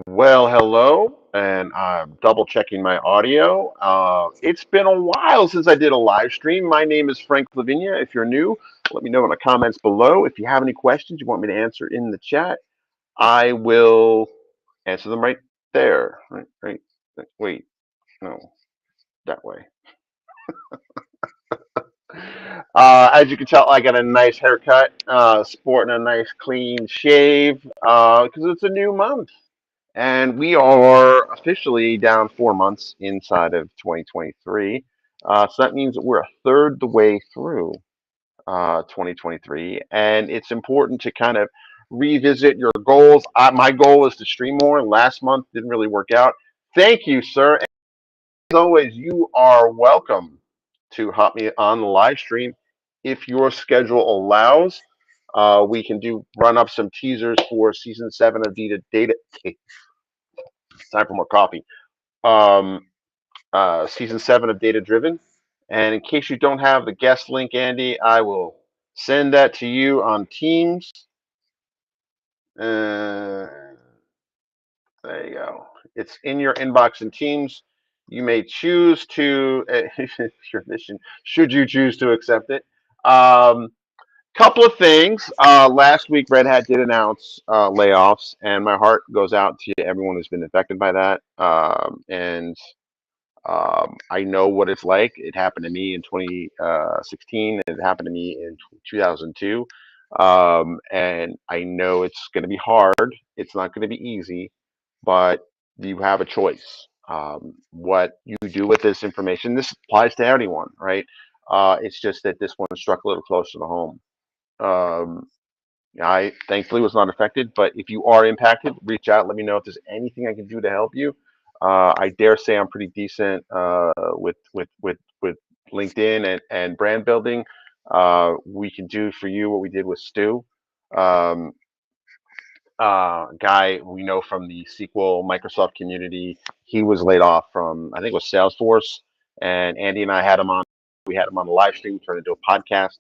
Well, hello, and I'm double checking my audio. It's been a while since I did a live stream. My name is Frank Lavinia. If you're new, let me know in the comments below. If you have any questions you want me to answer in the chat, I will answer them right there. Right. Wait, no, that way. As you can tell, I got a nice haircut, sporting a nice clean shave, because it's a new month. And we are officially down 4 months inside of 2023. So that means that we're a third the way through 2023. And it's important to kind of revisit your goals. My goal is to stream more. Last month didn't really work out. Thank you, sir. As always, you are welcome to hop me on the live stream if your schedule allows. We can run up some teasers for season 7 of Data. Time for more coffee. um, Season 7 of Data Driven. And in case you don't have the guest link, Andy, I will send that to you on Teams. Uh, there you go. It's in your inbox in Teams. You may choose to, your mission, should you choose to accept it. Couple of things. Last week, Red Hat did announce layoffs, and my heart goes out to everyone who's been affected by that. And I know what it's like. It happened to me in 2016. It happened to me in 2002. And I know it's going to be hard. It's not going to be easy, but you have a choice. What you do with this information, this applies to anyone, right? It's just that this one struck a little closer to home. Um, I thankfully was not affected, but if you are impacted, reach out. Let me know if there's anything I can do to help you. I dare say I'm pretty decent with LinkedIn and brand building. We can do for you what we did with Stu, um, guy we know from the SQL Microsoft community. He was laid off from I think it was Salesforce, and Andy and I had him on. We had him on the live stream, turned into a podcast.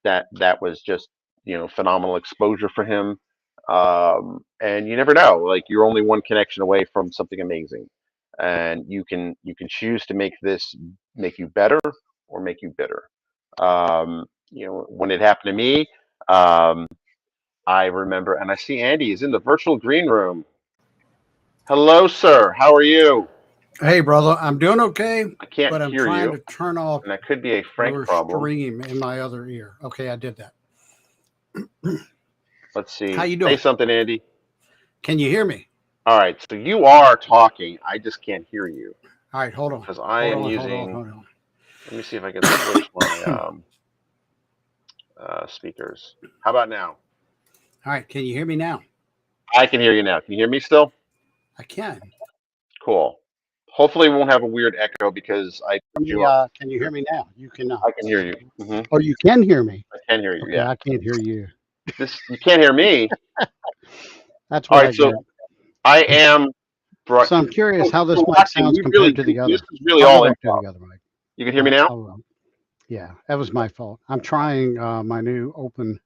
That was just phenomenal exposure for him. And you never know, like you're only one connection away from something amazing, and you can choose to make you better or make you bitter. When it happened to me, um, I remember, and I see Andy is in the virtual green room. Hello, sir. How are you? Hey, brother, I'm doing okay, I can't but I'm hear trying you, to turn off and that could be a Frank your problem. stream in my other ear. Okay, I did that. Let's How see. you Say doing? something, Andy. Can you hear me? All right. So you are talking. I just can't hear you All right, hold on. because I Hold am on, hold on, using. hold Let me see if I can switch my on. speakers. How about now? All right, can you hear me now? I can hear you now. Can you hear me still? I can. Cool. Hopefully, we won't have a weird echo because I put you up. Can you hear me now? You cannot. I can hear you. Oh, you can hear me. I can hear you. Okay, Yeah. I can't hear you. This you can't hear me. That's All what I right. So get. I am. So I'm curious how this So mic actually, sounds compared to the this other. is really I'll go all back to improv. the other mic. You can hear me now? Yeah, that was my fault. I'm trying my new open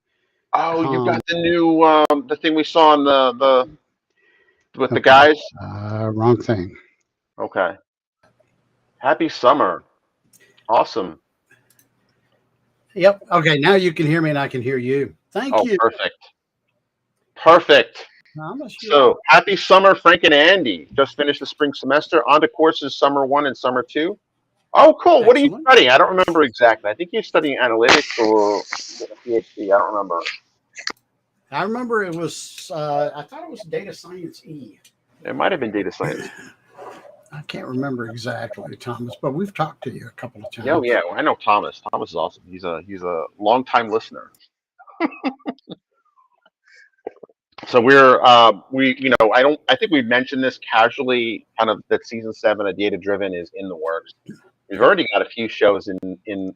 Oh, you com. got the new the thing we saw in the with the Okay, guys. wrong thing. Okay. Happy summer. Awesome. Yep. Okay, now you can hear me and I can hear you. Thank Oh, you. perfect. Perfect. Promise you are. So happy summer, Frank and Andy. Just finished the spring semester. On to courses summer 1 and summer 2. Oh, cool. What are you Excellent. studying? I don't remember exactly. I think you're studying analytics or a PhD. I don't remember. I remember it was, I thought it was Data Science E. It might have been data science. I can't remember exactly, Thomas, but we've talked to you a couple of Yeah, oh, times. yeah. I know Thomas. Thomas is awesome. He's a long time listener. So I think we mentioned this casually, kind of that season 7 of Data Driven is in the works. We've Yep. already got a few shows in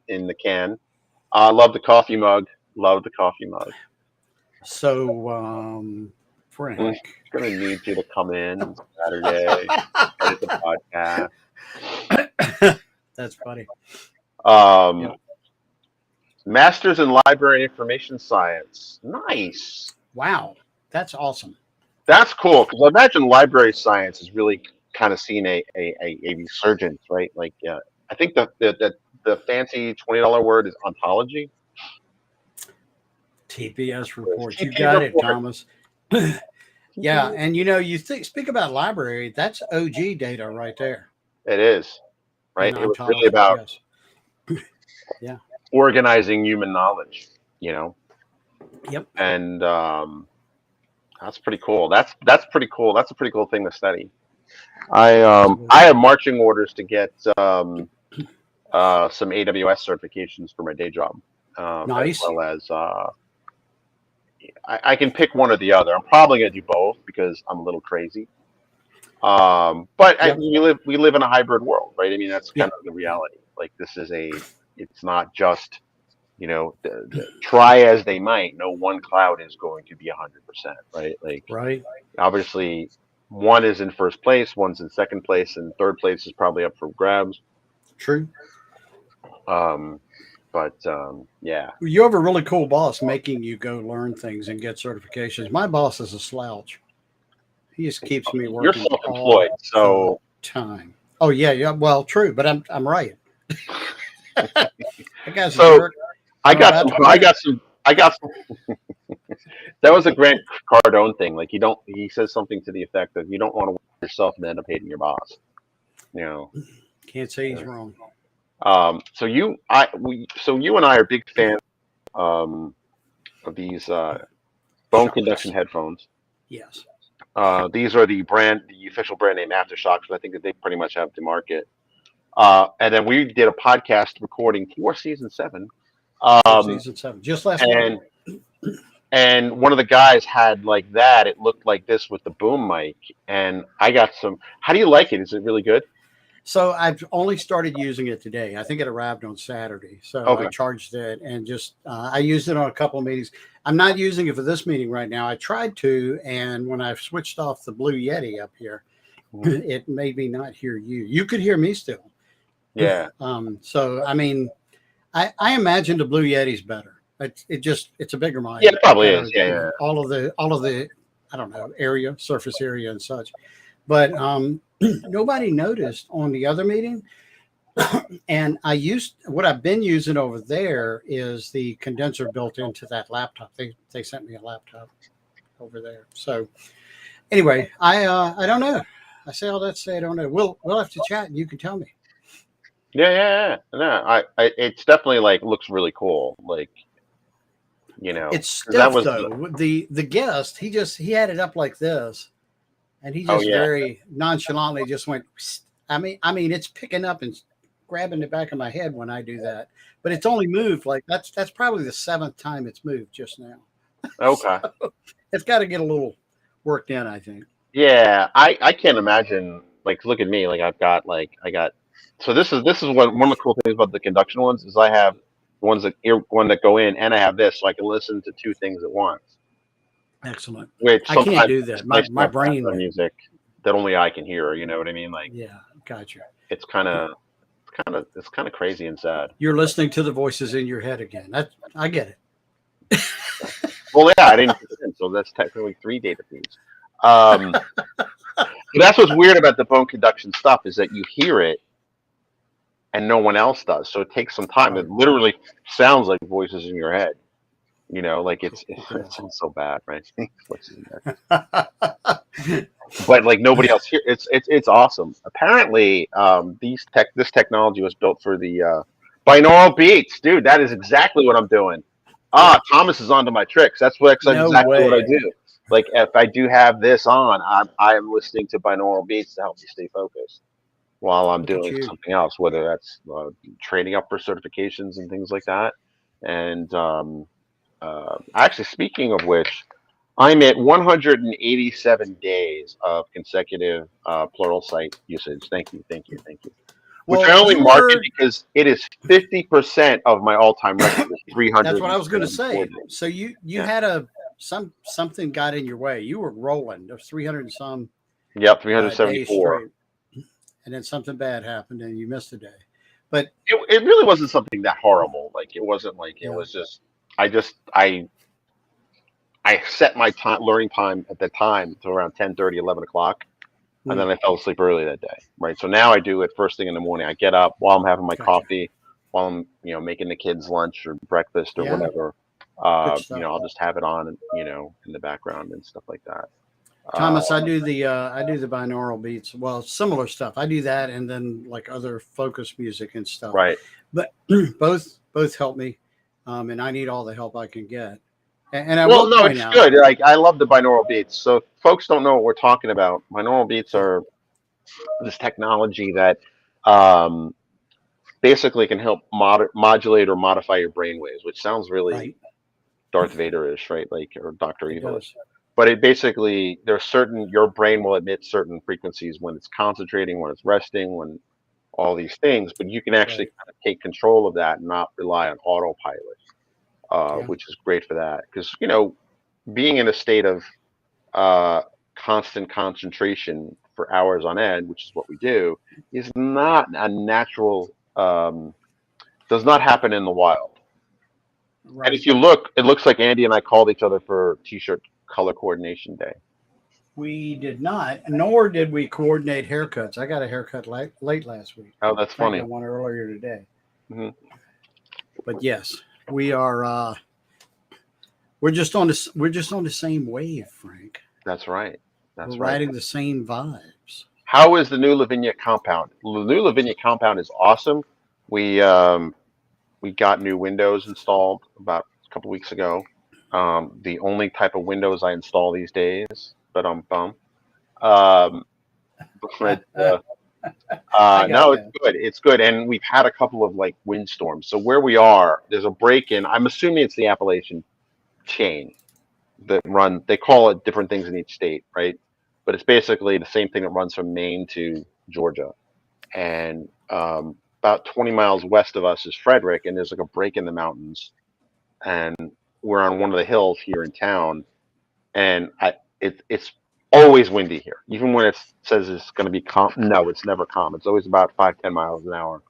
the can. I love the coffee mug. Love the coffee mug. So, Frank. Gonna need you to come in Saturday, edit the podcast. That's funny. Um, Yep. Masters in Library Information Science. Nice. Wow, that's awesome. That's cool because I imagine library science is really kind of seeing a resurgence, right? Like, I think the fancy $20 word is ontology. TPS report. You TP got it, report. Thomas. Yeah, and you speak about library. That's OG data right there. It is, right? And It was really ontology. about Yes. Yeah. organizing human knowledge, Yep. and that's pretty cool. That's pretty cool. That's a pretty cool thing to study. Absolutely. I have marching orders to get some AWS certifications for my day job, Nice. as well as I can pick one or the other. I'm probably gonna do both because I'm a little crazy. But Yep. we live in a hybrid world, right? I mean, that's kind Yeah. of the reality. Like it's not just try as they might. No one cloud is going to be 100%, right? Like Right. obviously, one is in first place, one's in second place, and third place is probably up for grabs. True. Yeah. You have a really cool boss making you go learn things and get certifications. My boss is a slouch. He just keeps me You're working self-employed, all so the time. Oh yeah. Well, true, but I'm right. That guy's a So- jerk. I I'm got about some. to I got some. I got some. That was a Grant Cardone thing. Like he says something to the effect of you don't want to work yourself and end up hating your boss. Can't say he's wrong. So you and I are big fans of these bone conduction headphones. Yes. These are the official brand name Aftershocks, but I think that they pretty much have to market. And then we did a podcast recording for season 7. Season 7, just last And week. and one of the guys had like that. It looked like this with the boom mic, and I got some. How do you like it? Is it really good? So I've only started using it today. I think it arrived on Saturday. So Okay. I charged it and just I used it on a couple of meetings. I'm not using it for this meeting right now. I tried to, and when I switched off the Blue Yeti up here, it made me not hear you. You could hear me still. Yeah. So I mean, I imagine the Blue Yeti's better. It's a bigger mic. Yeah, it probably better, is. Yeah. all of the I don't know, surface area and such. But nobody noticed on the other meeting. And what I've been using over there is the condenser built into that laptop. They sent me a laptop over there. So anyway, I don't know. I say all that to say I don't know. We'll have to chat and you can tell me. Yeah. No, it's definitely like looks really cool. Like, It's stiff that was though. The guest, he had it up like this, and he Oh, just yeah. very nonchalantly just went. Psst. I mean, it's picking up and grabbing the back of my head when I do that, but it's only moved like that's probably the 7th time it's moved just now. Okay. So, it's got to get a little worked in, I think. Yeah, I can't imagine. Like, look at me. Like, I got. So this is one of the cool things about the conduction ones is I have one that go in, and I have this, so I can listen to 2 things at once. Excellent. Which I can't sometimes do that. it's nice to My have brain. background music that only I can hear. You know what I mean? Like, Yeah, gotcha. it's kind of crazy and sad. You're listening to the voices in your head again. I get it. Well, yeah, I didn't. So that's technically 3 data feeds. But that's what's weird about the bone conduction stuff is that you hear it and no one else does. So it takes some time. It literally sounds like voices in your head. Like it sounds so bad, right? Voices in your head. But like nobody else here. It's awesome. Apparently, this technology was built for the binaural beats, dude. That is exactly what I'm doing. Thomas is onto my tricks. That's exactly what I do. Like if I do have this on, I am listening to binaural beats to help me stay focused while I'm doing something else, whether that's training up for certifications and things like that. And actually, speaking of which, I'm at 187 days of consecutive Pluralsight usage. Thank you. Which I only market because it is 50% of my all-time record. 300. That's what I was going to say. So you had a something got in your way. You were rolling. There's 300 and some Yep, days 374. straight, and then something bad happened, and you missed a day. But It really wasn't something that horrible. Like it wasn't like it yeah, was just. I set my time learning time at the time to around 10:30, 11 o'clock, and mm, then I fell asleep early that day. Right. So now I do it first thing in the morning. I get up while I'm having my gotcha. coffee, while I'm making the kids lunch or breakfast or Yeah, whatever. good stuff. I'll just have it on, in the background and stuff like that. Uh, Thomas, I do the binaural beats. Well, similar stuff. I do that, and then like other focus music and stuff. right. But both help me, and I need all the help I can get. And I Well, will no, point it's out, good. Like I love the binaural beats. So if folks don't know what we're talking about. Binaural beats yeah, are this technology that um, basically can help modulate or modify your brain waves, which sounds really right, Darth Vader-ish, right? Like or Doctor it Evil-ish. does. But it basically there's certain your brain will emit certain frequencies when it's concentrating, when it's resting, when all these things. But you can actually Right, kind of take control of that and not rely on autopilot, yeah, which is great for that. Because being in a state of uh, constant concentration for hours on end, which is what we do, is not a natural. Does not happen in the wild. And right. if you look, it looks like Andy and I called each other for T-shirt color coordination day. We did not, nor did we coordinate haircuts. I got a haircut late last week. Oh, that's In fact, I funny. one earlier today. Hmm. But yes, we are. We're just on this. We're just on the same wave, Frank. That's right. We're That's right. riding the same vibes. How is the new Lavinia compound? The new Lavinia compound is awesome. We um, we got new windows installed about a couple weeks ago. The only type of windows I install these days, but bum. Um, but I got no, it's that. good. It's good, and we've had a couple of like windstorms. So where we are, there's a break in. I'm assuming it's the Appalachian chain that run. They call it different things in each state, right? But it's basically the same thing that runs from Maine to Georgia. And about 20 miles west of us is Frederick, and there's like a break in the mountains, and we're on one of the hills here in town, and it's always windy here, even when it says it's going to be calm. No, it's never calm. It's always about 5-10 miles an hour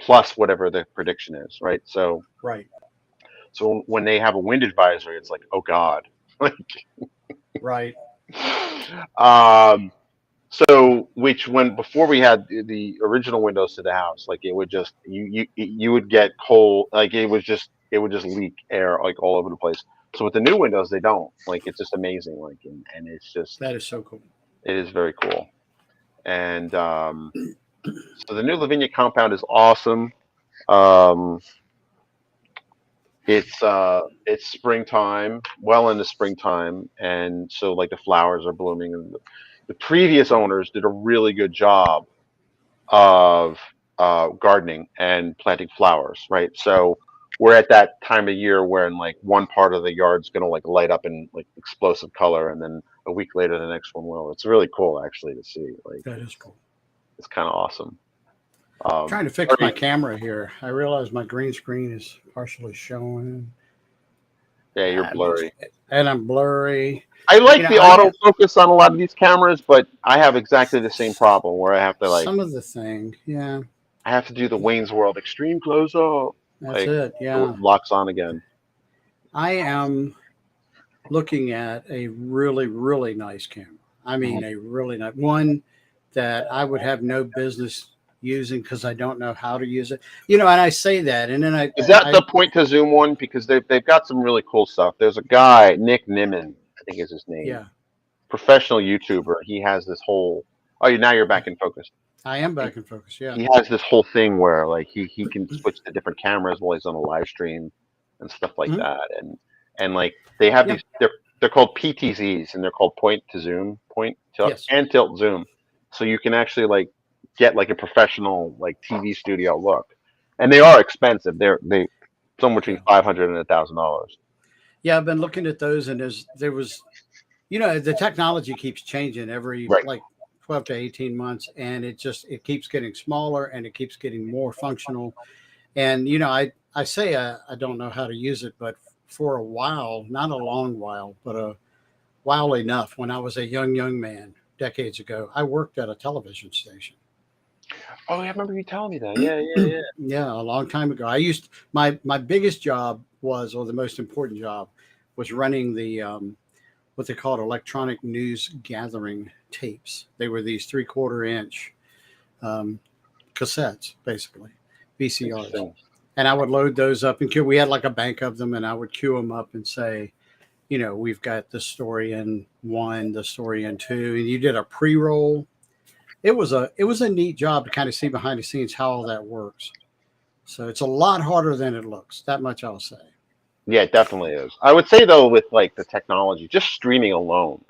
plus whatever the prediction is, right? Right, So when they have a wind advisory, it's like, oh God. Like, right. um, so which when before we had the original windows to the house, like it would just you would get cold, like it would just leak air like all over the place. So with the new windows, they don't. Like it's just amazing. Like and it's just That is so cool. it is very cool. And so the new Lavinia compound is awesome. Um, it's springtime, well into springtime, and so like the flowers are blooming. And the previous owners did a really good job of gardening and planting flowers, right? So we're at that time of year where in like one part of the yard's gonna like light up in like explosive color, and then a week later the next one will. It's really cool actually to see. Like That is cool. it's kind of awesome. Trying to fix my Very, camera here. I realize my green screen is partially showing. yeah, you're I'm just, blurry. and I'm blurry. I You like know, the autofocus on a lot of these cameras, but I have exactly the same problem where I have to like some of the thing. Yeah, I have to do the Wayne's World extreme close up, that's like it. it Yeah, locks on again. I am looking at a really, really nice camera. I Mhm. mean, a really nice one that I would have no business using because I don't know how to use it. And I say that, and then Is that I the point to zoom one? Because they've got some really cool stuff. There's a guy, Nick Nimmin, I think is his name, yeah, professional YouTuber. He has this whole. Oh, now you're back in focus. I am He, back in focus. Yeah. he has this whole thing where like he can switch to different cameras while he's on a live stream and stuff like Mhm. that. And like they have Yeah. these. They're called PTZs and they're called point to zoom, point tilt Yes. and tilt zoom. So you can actually like get like a professional like TV studio look, and they are expensive. They somewhere between Yeah. 500 and $1,000. Yeah. I've been looking at those, and there was, the technology keeps changing every Right. like 12 to 18 months, and it keeps getting smaller and it keeps getting more functional. And I say I don't know how to use it, but for a while, not a long while, but a while enough when I was a young man decades ago. I worked at a television station. Oh, I remember you telling me that. Yeah, yeah, yeah. Yeah, a long time ago. I used my biggest job was, or the most important job, was running the what they called electronic news gathering tapes. They were these 3/4 inch um, cassettes, basically VCRs, Interesting. and I would load those up and queue. We had like a bank of them, and I would queue them up and say, we've got the story in one, the story in two, and you did a pre-roll. It was a neat job to kind of see behind the scenes how all that works. So it's a lot harder than it looks. That much I'll say. Yeah, it definitely is. I would say though, with like the technology, just streaming alone,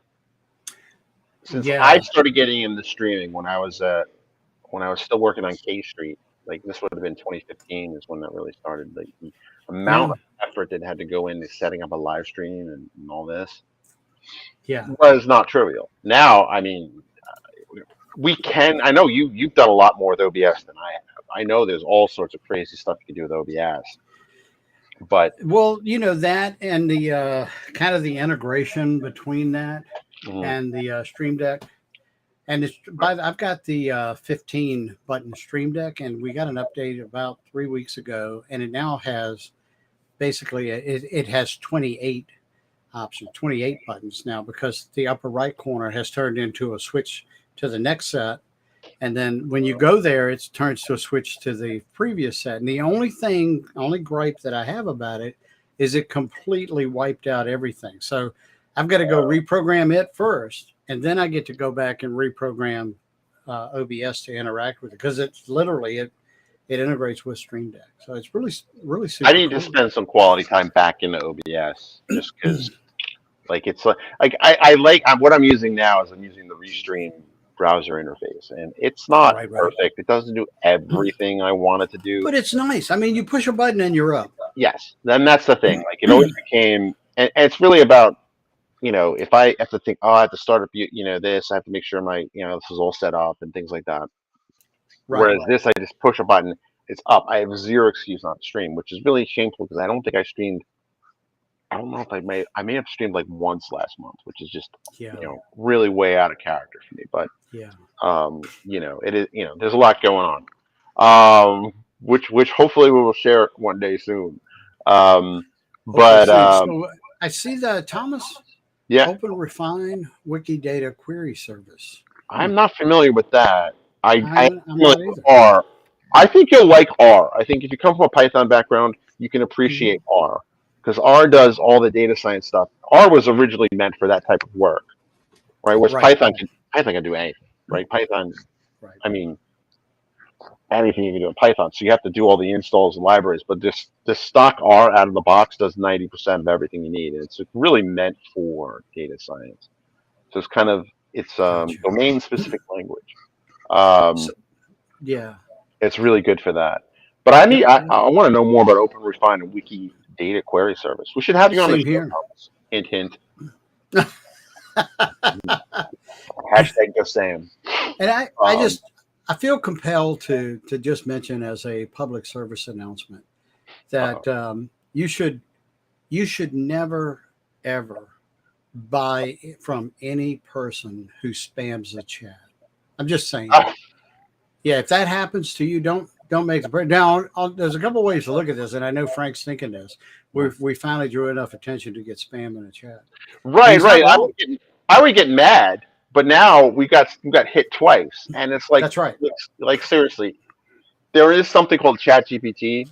since I Yeah, started getting into streaming when I was still working on K Street, like this would have been 2015 is when that really started. Like the amount yeah, of effort that had to go into setting up a live stream and all this yeah. was not trivial. Now, I mean, we can. I know you've done a lot more with OBS than I have. I know there's all sorts of crazy stuff you can do with OBS, but Well, that and the kind of the integration between that mhm, and the Stream Deck. And I've got the 15 button Stream Deck, and we got an update about 3 weeks ago, and it now has basically it has 28 options, 28 buttons now, because the upper right corner has turned into a switch to the next set. And then when you go there, it turns to a switch to the previous set. And the only gripe that I have about it is it completely wiped out everything. So I've got to go reprogram it first, and then I get to go back and reprogram OBS to interact with it, because it's literally it integrates with Stream Deck. So it's really I super need to cool. spend some quality time back into OBS just because like it's like I like what I'm using now is I'm using the Restream browser interface, and it's not Right, right. perfect. It doesn't do everything I want it to do. But it's nice. I mean, you push a button and you're up. Yes, then that's the thing. Like it always became, and it's really about if I have to think, oh, I have to start up, this, I have to make sure my, this is all set up and things like that. Right. Whereas this, I just push a button, it's up. I have zero excuse not to stream, which is really shameful because I don't think I streamed. I don't know if I may have streamed like once last month, which is just, Yeah. really way out of character for me. But Yeah. it is, there's a lot going on, which hopefully we will share one day soon. Um, Hopefully but soon. So I see the Thomas yeah, Open Refine Wikidata Query Service. I'm not familiar with that. I am I'm familiar not with either. R. I think you'll like R. I think if you come from a Python background, you can Mhm. appreciate R because R does all the data science stuff. R was originally meant for that type of work, right? Whereas Right. Python can do anything, right? Python, Right. I mean, anything you can do in Python. So you have to do all the installs and libraries, but this stock R out of the box does 90% of everything you need, and it's really meant for data science. So it's kind of it's Gotcha. domain specific language. Um, So, yeah. it's really good for that. But I need Yep. I, Yep. I want to know more about Open Refine and Wiki Data Query Service. We should have you on the Same show, here. Thomas. Hint, hint. Hashtag just saying. And I Um, just I feel compelled to just mention as a public service announcement uh, that you should never ever buy from any person who spams the chat. I'm just saying that. Yeah, if that happens to you, don't make the break. Now, there's a couple ways to look at this, and I know Frank's thinking this. We finally drew enough attention to get spam in the chat, and right, he's not right. wrong. I would get mad, but now we got hit twice, and it's That's right. like seriously, there is something called ChatGPT,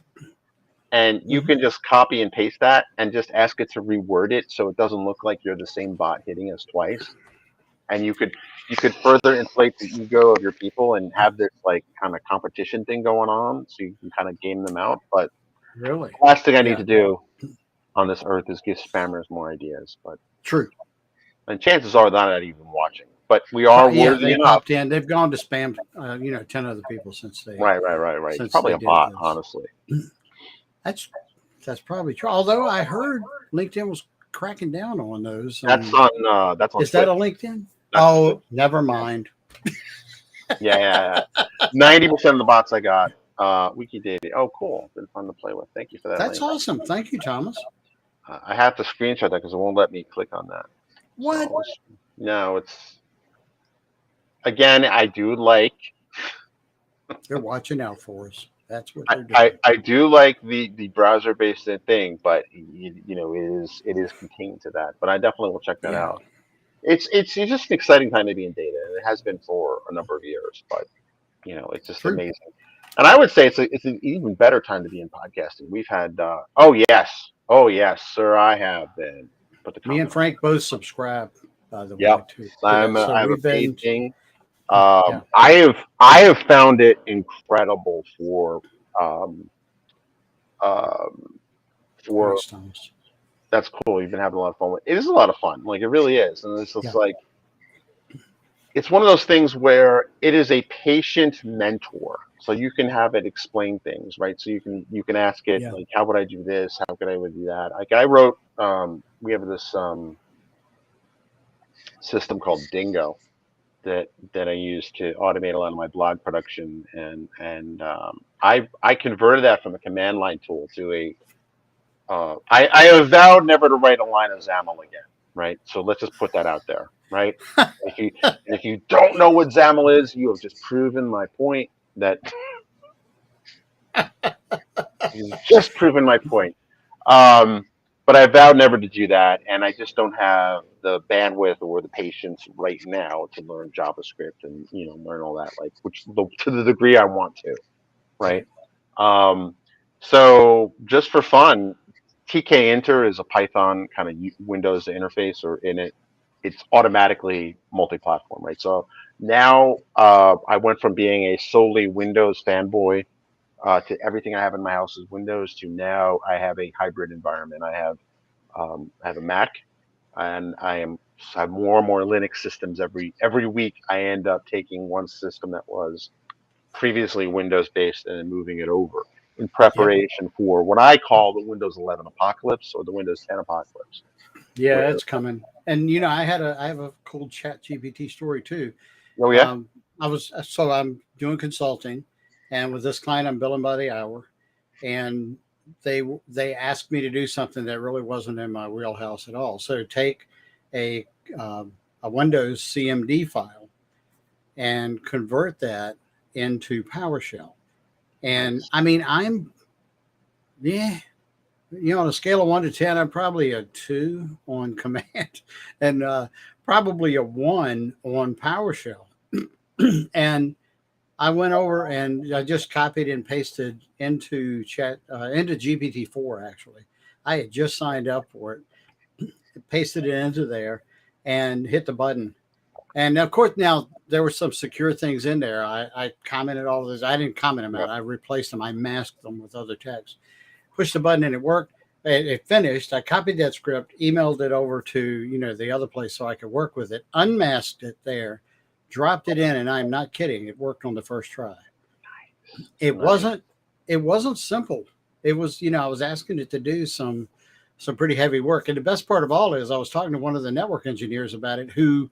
and you Mhm. can just copy and paste that and just ask it to reword it so it doesn't look like you're the same bot hitting us twice. And you could further inflate the ego of your people and have this like kind of competition thing going on, so you can kind of game them out. But Really? the last thing I need Yeah. to do on this earth is give spammers more ideas. But True. and chances are they're not even watching. But we are Yeah, worthy they enough. popped in. They've gone to spam, 10 other people Right, right, right, right. It's since probably they a did bot, this. honestly. That's that's probably true. Although I heard LinkedIn was cracking down on those. That's on Is that Twitter. a LinkedIn? That's on Twitter. Oh, never mind. Yeah, yeah, yeah. 90% of the bots I got, Wikidata. Oh, cool. Been fun to play with. Thank you for that That's link. awesome. Thank you, Thomas. I have to screenshot that because it won't let me click on that. What? So, no, it's again. I do like. They're watching out for us. That's what I, they're doing. I do like the browser based thing, but it is contained to that. But I definitely will check that Yeah. out. It's just an exciting time to be in data, and it has been for a number of years. But it's just True. amazing. And I would say it's an even better time to be in podcasting. We've had oh yes, sir, I have been. Put the Me and comment. Frank both subscribe, by the way, Yep, to that. So I have a we've paid been, thing. yeah, I have found it incredible um, um, for thanks, Thomas. that's cool. You've been having a lot of fun with it. It is a lot of fun. Like it really is. And it's just Yeah. like it's one of those things where it is a patient mentor. So you can have it explain things, right? So you can ask it Yeah. like, how would I do this? How could I would do that? Like I wrote, we have this system called Dingo that I use to automate a lot of my blog production, and I converted that from a command line tool to a I have vowed never to write a line of XAML again, right? So let's just put that out there, right? If you and if you don't know what XAML is, you have just proven my point that you've just proven my point. Um, but I vowed never to do that, and I just don't have the bandwidth or the patience right now to learn JavaScript and learn all that, like to the degree I want to, right? Right. Um, so just for fun, TK-Inter is a Python kind of Windows interface, or in it, it's automatically multi-platform, right? So now I went from being a solely Windows fanboy to everything I have in my house is Windows to now I have a hybrid environment. I have a Mac, and I have more and more Linux systems every week. I end up taking one system that was previously Windows based and then moving it over in Yep. preparation for what I call the Windows 11 apocalypse or the Windows 10 apocalypse. Yeah, Where it's coming. And I have a cool Chat GPT story too. oh yeah, Um, I'm doing consulting, and with this client, I'm billing by the hour, and they asked me to do something that really wasn't in my wheelhouse at all. So take a a Windows CMD file and convert that into PowerShell. And nice. I mean, yeah, on a scale of 1 to 10, I'm probably a 2 on command, and probably a 1 on PowerShell. And I went over and I just copied and pasted into GPT-4. Actually, I had just signed up for it, pasted it into there, and hit the button. And of course, now there were some secure things in there. I commented all of this. I didn't comment them Yeah, out. I replaced them. I masked them with other text. Pushed the button and it worked. It finished. I copied that script, emailed it over to the other place so I could work with it. Unmasked it there, dropped it in, and I'm not kidding. It worked on the first try. It nice. wasn't. It wasn't simple. It was. I was asking it to do some pretty heavy work. And the best part of all is I was talking to one of the network engineers about it who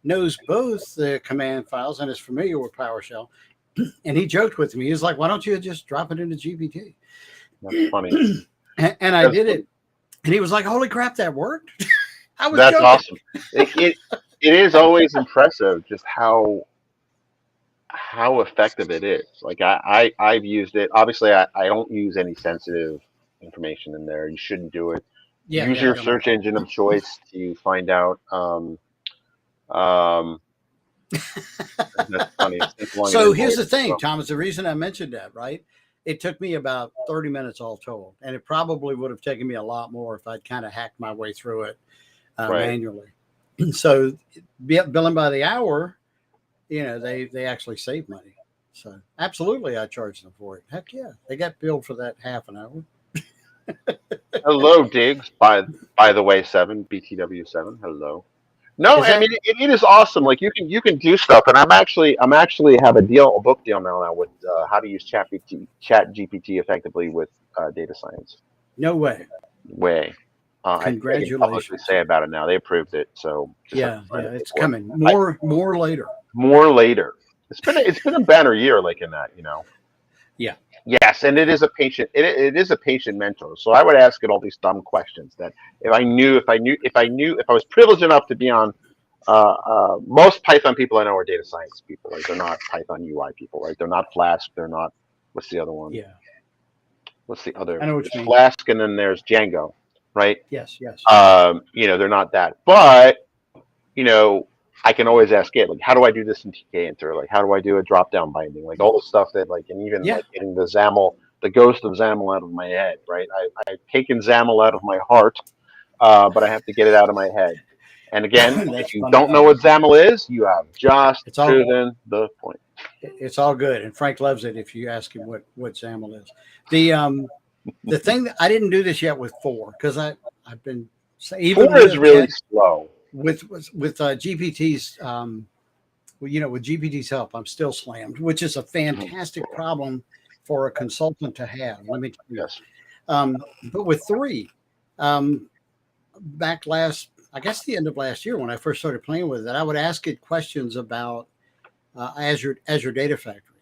knows both the command files and is familiar with PowerShell. And he joked with me. He's like, "Why don't you just drop it into GPT?" That's funny. And I That's did funny. it. And he was like, "Holy crap, that worked!" I was That's joking. awesome. It is always impressive just how effective it is. Like I've used it. Obviously, I don't use any sensitive information in there. You shouldn't do it. Yeah, Use yeah, your don't. search engine of choice to find out. Um, that's funny. Think along an So here's invoice the as thing, well. Thomas. The reason I mentioned that, right? It took me about 30 minutes all told, and it probably would have taken me a lot more if I'd kind of hacked my way through it Right. manually. So billing by the hour, they actually save money. So absolutely, I charge them for it. Heck yeah, they got billed for that half an hour. Hello, Diggs. By the way, seven BTW7. Hello. No, Is I that mean it is awesome. Like you can do stuff, and I'm actually have a book deal now with how to use Chat GPT effectively with data science. no way? Way. I think I can publicly Congratulations. say about it now. They approved it, so just have to Yeah, sign yeah, the it's paperwork. coming. I, More later. more later. It's been a banner year, like in that. Yeah. Yes, and it is a patient. It is a patient mentor. So I would ask it all these dumb questions that if I was privileged enough to be on. Most Python people I know are data science people. Right? They're not Python UI people. Right? They're not Flask. They're not. What's the other one? Yeah, What's the other? I know what There's you mean. Flask, and then there's Django. Right? Yes, yes. They're not that. But you know, I can always ask it, like, how do I do this in tkinter? Like, how do I do a drop down binding? Like all the stuff that, like, and even Yeah, like getting the ghost of XAML out of my head, right? I've taken XAML out of my heart, but I have to get it out of my head. And again, if that's you funny, don't know what Thomas. XAML is, you have just It's all proven the point. it's all good, and Frank loves it if you ask him what XAML is. The thing that I didn't do this yet with 4 because I've been even Four is with really Chat slow. with GPT's well, with GPT's help, I'm still slammed, which is a fantastic problem for a consultant to have. Let me tell you. Yes. But with 3, um, back I guess the end of last year when I first started playing with it, I would ask it questions about Azure Data Factory,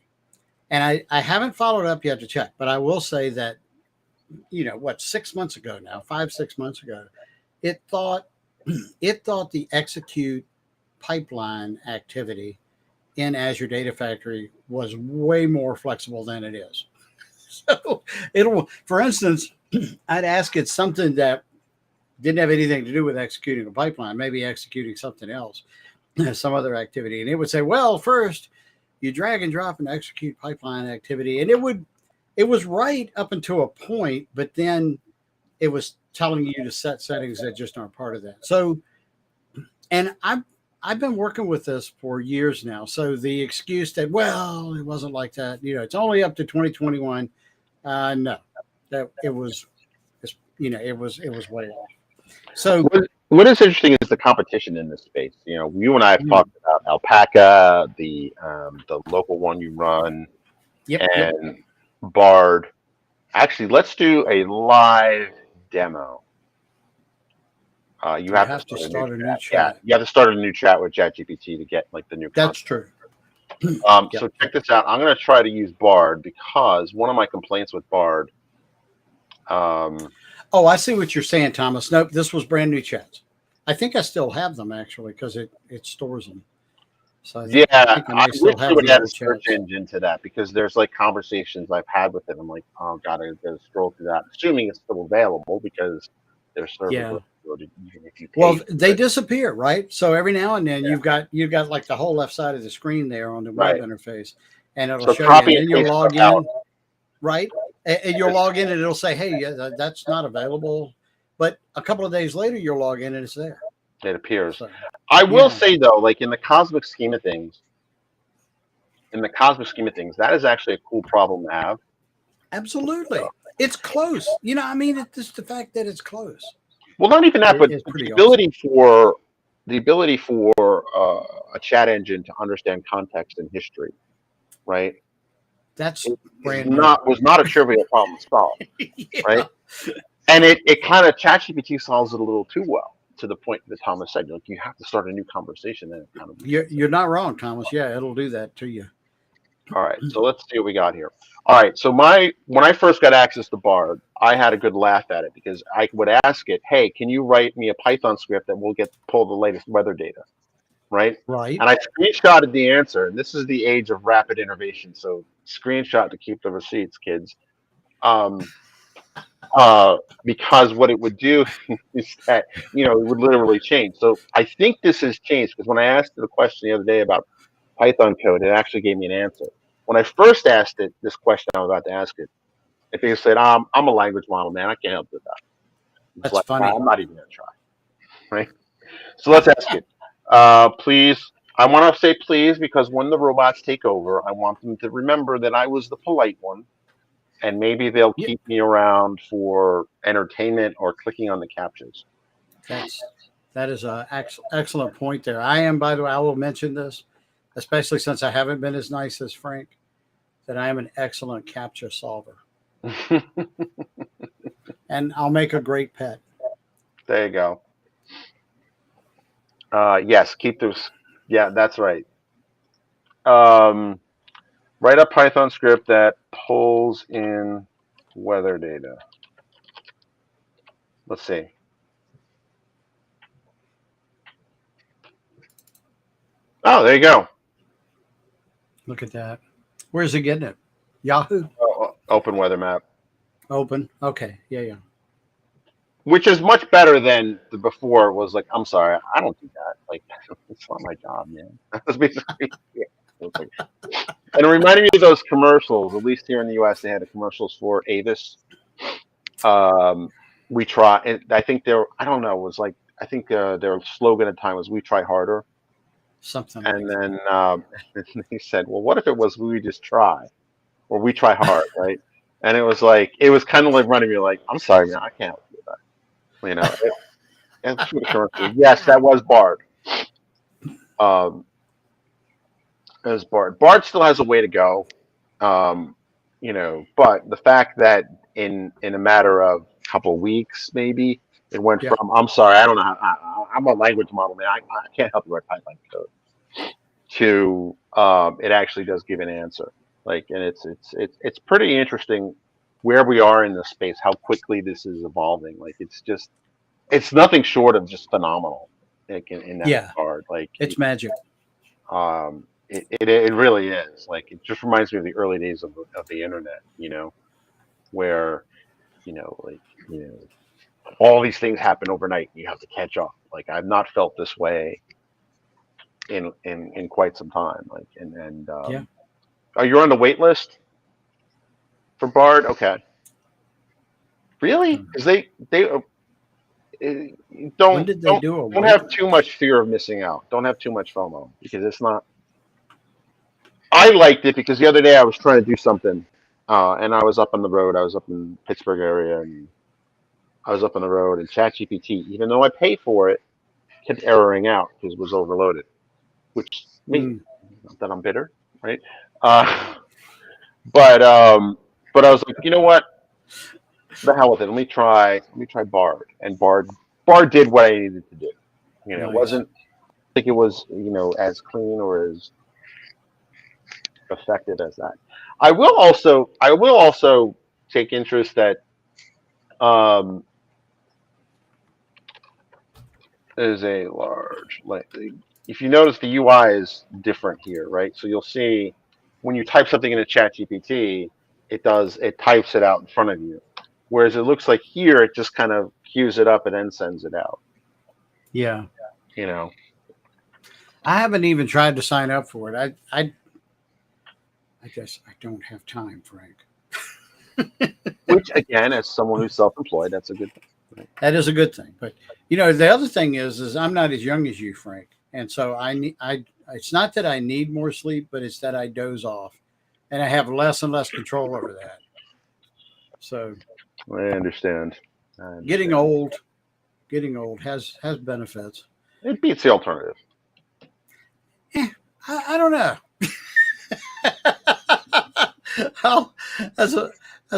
and I haven't followed up yet to check, but I will say that 6 months ago now, 5 6 months ago, it thought the execute pipeline activity in Azure Data Factory was way more flexible than it is. So for instance, I'd ask it something that didn't have anything to do with executing a pipeline, maybe executing something else, some other activity. And it would say, well, first you drag and drop and execute pipeline activity. And it was right up until a point, but then it was telling you to set settings that just aren't part of that. So, and I've been working with this for years now. So the excuse that, well, it wasn't like that, it's only up to 2021. No, that it was way off. So, What is interesting is the competition in this space. You and I have mm, talked about Alpaca, the local one you run, yep. and Bard. Actually, let's do a live demo. You You have to have to start a new start a new chat. Yeah, chat. you have to start a new chat with ChatGPT to get like the new That's content. true. Yep. So check this out. I'm going to try to use Bard because one of my complaints with Bard. Oh, I see what you're saying, Thomas. Nope, this was brand new chats. I think I still have them actually because it stores them. So Yeah, I think I I may still wish they have would the add a old search chats. engine to that because there's like conversations I've had with it. I'm like, oh god, I gotta scroll through that, assuming it's still available because their servers Yeah. are good even if you pay Well, for they it. disappear, right? So every now and then Yeah, you've got like the whole left side of the screen there on the web right. interface, and it'll So show you, and copy and then you'll paste stuff log out. in, right? And you'll log in, and it'll say, "Hey, yeah, that's not available." But a couple of days later, you'll log in, and it's there. It appears. So I will yeah, say though, like in the cosmic scheme of things, that is actually a cool problem to have. absolutely, it's close. I mean, it's just the fact that it's close. Well, not even that, but It's the pretty awesome. ability for a chat engine to understand context and history, right? That's Is brand new. not was not a trivial problem to solve, Yeah. right? And it kind of ChatGPT solves it a little too well to the point that Thomas said, like you have to start a new conversation, then it kind of makes sense. You're not wrong, Thomas. Yeah, it'll do that to you. All right, so let's see what we got here. All right, so when I first got access to Bard, I had a good laugh at it because I would ask it, "Hey, can you write me a Python script that will pull the latest weather data?" Right? Right. And I screenshotted the answer, and this is the age of rapid innovation, so screenshot to keep the receipts, kids. Um, because what it would do is that it would literally change. So I think this has changed because when I asked it a question the other day about Python code, it actually gave me an answer. When I first asked it this question I was about to ask it, I think it said, I'm a language model, man. I can't help with that." It's That's like, funny. I'm not even going to try. Right? So let's ask it. Please, I want to say please because when the robots take over, I want them to remember that I was the polite one. And maybe they'll Yeah, keep me around for entertainment or clicking on the captions. that is a excellent point there. I am, by the way, I will mention this, especially since I haven't been as nice as Frank, that I am an excellent captcha solver, and I'll make a great pet. There you go. Yes, keep those. Yeah, that's right. Um, Write a Python script that pulls in weather data. Let's see. Oh, there you go. Look at that. Where's it getting it? Yahoo. Open weather map, Open. Okay. Yeah. Yeah. which is much better than the before. Was like, I'm sorry, I don't do that. Like, it's not my job, man. That's basically. Yeah. It was like, and it reminded me of those commercials. At least here in the U.S., they had the commercials for Avis. Um, we try, and I think they're. I don't know. It was like I think their slogan at the time was "We try harder." Something like And that. then he said, "Well, what if it was we just try, or we try hard, right?" And it was like it was kind of like running me like, "I'm sorry, man, I can't do that." You know. And through the commercial, yes, that was Bard. Um, it was Bard. Bard still has a way to go. Um, but the fact that in a matter of a couple of weeks, maybe it went Yeah. from I'm sorry, I don't know, I'm a language model man, I can't help you write Python code to it actually does give an answer. Like, and it's pretty interesting where we are in this space, how quickly this is evolving. Like, it's nothing short of just phenomenal. Like in that Yeah. regard, like It's magic. it really is. Like, it just reminds me of the early days of the internet. Where like all these things happen overnight. You have to catch up. Like, I've not felt this way in quite some time. Like, and Yeah. oh, you're on the wait list for Bard? Okay. Really? Because they When did they don't do a don't wait have too list? much fear of missing out. Don't have too much FOMO because it's not. I liked it because the other day I was trying to do something, and I was up on the road. I was up in Pittsburgh area, and I was up on the road, and ChatGPT, even though I pay for it, kept erroring out because it was overloaded. Which me, Mm, not that I'm bitter, right? Uh, but I was like, you know what? The hell with it. Let me try Bard, and Bard did what I needed to do. It nice. wasn't think it was as clean or as effective as that. I will also take interest that um, is a large like if you notice the UI is different here, right? So you'll see when you type something in a chat GPT, it types it out in front of you. Whereas it looks like here it just kind of queues it up and then sends it out. Yeah. You know, I haven't even tried to sign up for it. I guess I don't have time, Frank. which again, as someone who's self-employed, that's a good thing. Right? That is a good thing. But the other thing is I'm not as young as you, Frank, and so I need I. It's not that I need more sleep, but it's that I doze off, and I have less and less control over that. So I understand. I getting understand. old, getting old has benefits. It beats the alternative. Eh, I don't know. I'll, as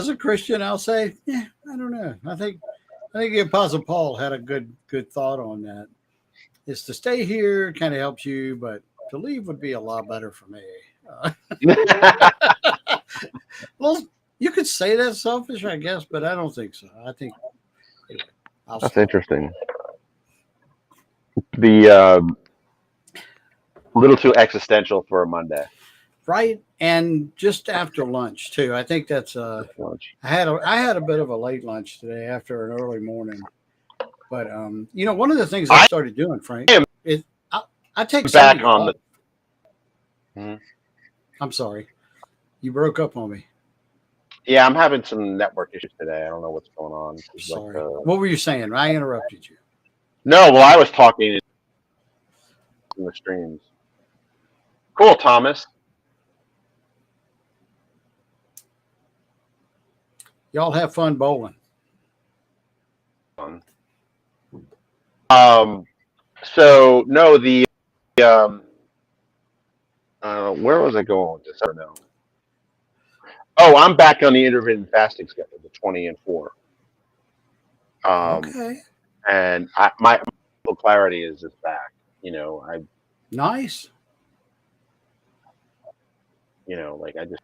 a Christian, I'll say, yeah, I don't know. I think the Apostle Paul had a good thought on that. Is to stay here kind of helps you, but to leave would be a lot better for me. Uh, well, you could say that's selfish, I guess, but I don't think so. I think anyway. I'll That's stop. interesting. The little too existential for a Monday. Right, and just after lunch too. I think that's Lunch. I had a bit of a late lunch today after an early morning. But one of the things I I started doing, Frank, am is I take back Sunday on the. off. Mhm. I'm sorry, you broke up on me. Yeah, I'm having some network issues today. I don't know what's going on. It's like Sorry. What were you saying? I interrupted you. no, well, I was talking in the streams. Cool, Thomas. Y'all have fun bowling. Um, so no, the um, where was I going with this? I don't know. Oh, I'm back on the intermittent fasting schedule, the 20 and 4. Um, Okay. and my clarity is back. I Nice. like I just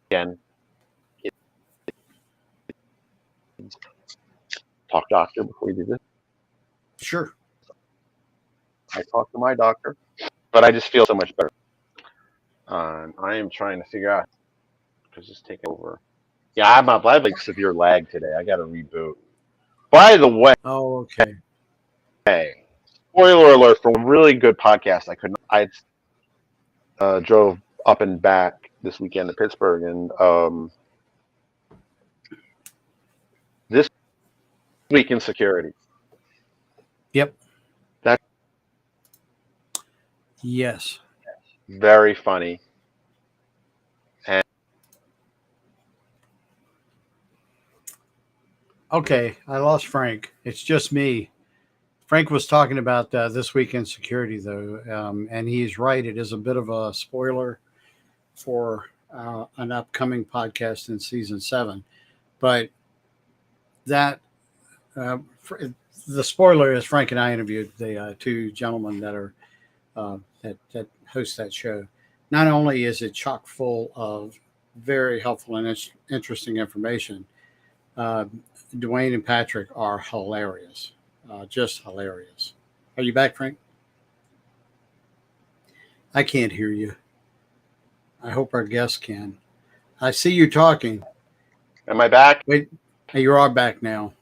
again it, talk doctor before you do this. Sure. I talked to my doctor, but I just feel so much better. I am trying to figure out because it's taking over. Yeah, I have like severe lag today. I got to reboot. By the way, Oh, okay. spoiler alert for a really good podcast. I drove up and back this weekend to Pittsburgh, and this week in security. Yep. That's Yes. very funny. And Okay, I lost Frank. It's just me. Frank was talking about this weekend security, though, and he's right. It is a bit of a spoiler for an upcoming podcast in season 7. But that the spoiler is Frank and I interviewed the 2 gentlemen that are that host that show. Not only is it chock full of very helpful and interesting information, Dwayne and Patrick are hilarious, just hilarious. Are you back, Frank? I can't hear you. I hope our guests can. I see you talking. am I back? Wait, you are back now.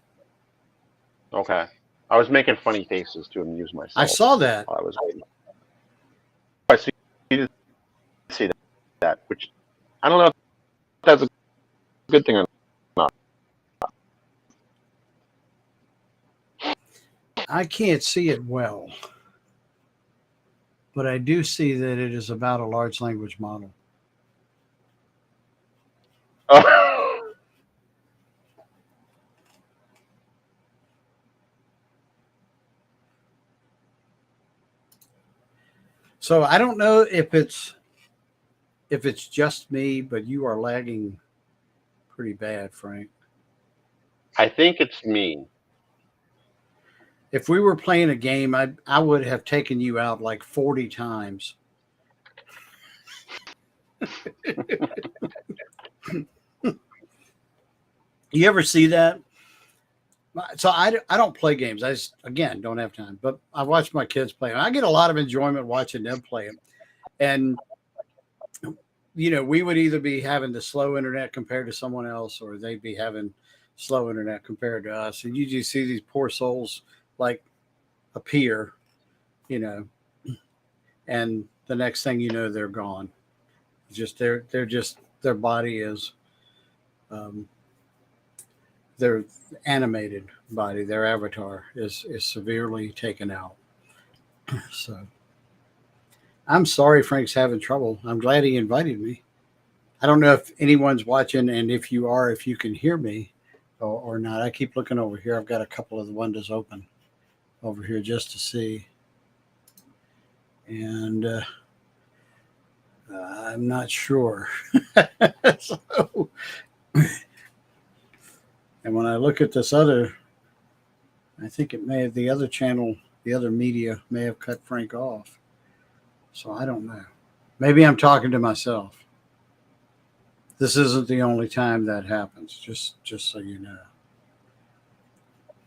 Okay. I was making funny faces to amuse myself. I saw that. while I was waiting. I see you didn't see that, which I don't know if that's a good thing or not. I can't see it well, but I do see that it is about a large language model. So I don't know if it's just me, but you are lagging pretty bad, Frank. I think it's me. If we were playing a game, I would have taken you out like 40 times. You ever see that? So I don't play games. I just, again, don't have time. But I watch my kids play. And I get a lot of enjoyment watching them play them. And, we would either be having the slow internet compared to someone else, or they'd be having slow internet compared to us. And you just see these poor souls like appear, and the next thing you know, they're gone. Just they're just their body is their animated body, their avatar is severely taken out. So I'm sorry Frank's having trouble. I'm glad he invited me. I don't know if anyone's watching, and if you are, if you can hear me or not. I keep looking over here. I've got a couple of the windows open over here just to see. And I'm not sure. So, and when I look at this other, I think it may have the other channel, the other media may have cut Frank off. So I don't know. Maybe I'm talking to myself. This isn't the only time that happens, just so you know.